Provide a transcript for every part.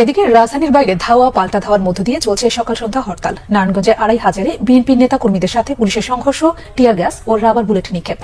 এদিকে রাজধানীর বাইরে ধাওয়া পাল্টা ধাওয়ার মধ্য দিয়ে চলছে সকাল সন্ধ্যা হরতাল। নারায়ণগঞ্জে ২৫০০-এ বিএনপির নেতা কর্মীদের সাথে পুলিশের সংঘর্ষ, টিয়ার গ্যাস ও রাবার বুলেট নিক্ষেপ।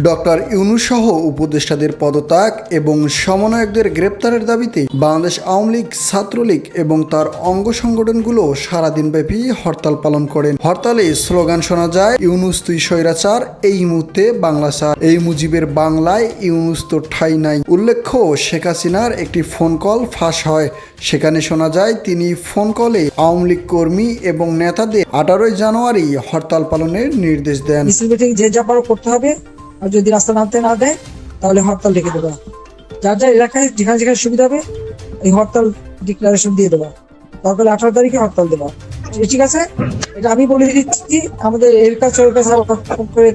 ডক্টর ইউনূস সহ উপদেষ্টাদের পদত্যাগ এবং সমন্বয়কদের গ্রেপ্তারের দাবিতে বাংলাদেশ আওয়ামী লীগ, ছাত্রলীগ এবং তার অঙ্গ সংগঠনগুলো সারাদিনব্যাপী হরতাল পালন করেন। হরতালে স্লোগান শোনা যায়, ইউনূস তুই স্বৈরাচার, এই মুহূর্তে বাংলা ছাড়, এই মুজিবের বাংলায় ইউনূস তো ঠাঁই নাই। উল্লেখ্য, শেখ হাসিনার একটি ফোন কল ফাঁস হয়। সেখানে শোনা যায় তিনি ফোন কলে আওয়ামী লীগ কর্মী এবং নেতাদের 18 জানুয়ারি হরতাল পালনের নির্দেশ দেন। যে যা পারো করতে হবে, আর যদি রাস্তা নামতে না দেয় তাহলে হরতাল ডেকে দেবা। যার যার এলাকায় যেখানে যেখানে সুবিধা হবে এই হরতাল ডিক্লারেশন দিয়ে দেবা। দরকার 18 তারিখে হরতাল দেবা। ঠিক আছে, এটা আমি বলে দিচ্ছি, আমাদের এর কাছে ওর কাছে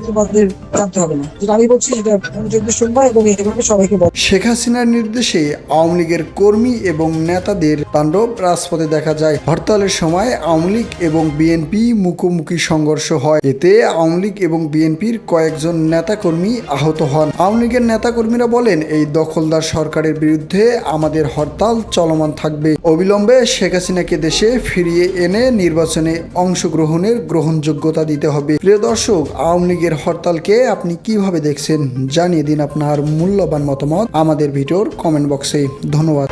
তোমাদের জানতে হবে না। যেটা আমি বলছি সেটা যদি শুনবা এবং এইভাবে সবাইকে বল। শেখ হাসিনার নির্দেশে আওয়ামী লীগের কর্মী এবং নেতাদের তাণ্ডব রাজপথে দেখা যায়। হরতালের সময় আওয়ামী লীগ এবং বিএনপি মুখোমুখি সংঘর্ষ হয়। এতে আওয়ামী লীগ এবং বিএনপির কয়েকজন নেতাকর্মী আহত হন। আওয়ামী লীগের নেতাকর্মীরা বলেন, এই দখলদার সরকারের বিরুদ্ধে আমাদের হরতাল চলমান থাকবে। অবিলম্বে শেখ হাসিনাকে দেশে ফিরিয়ে এনে নির্বাচনে অংশগ্রহণের গ্রহণযোগ্যতা দিতে হবে। প্রিয় দর্শক, আওয়ামী লীগের হরতালকে আপনি কিভাবে দেখছেন জানিয়ে দিন আপনার মূল্যবান মতামত আমাদের ভিডিওর কমেন্ট বক্সে। ধন্যবাদ।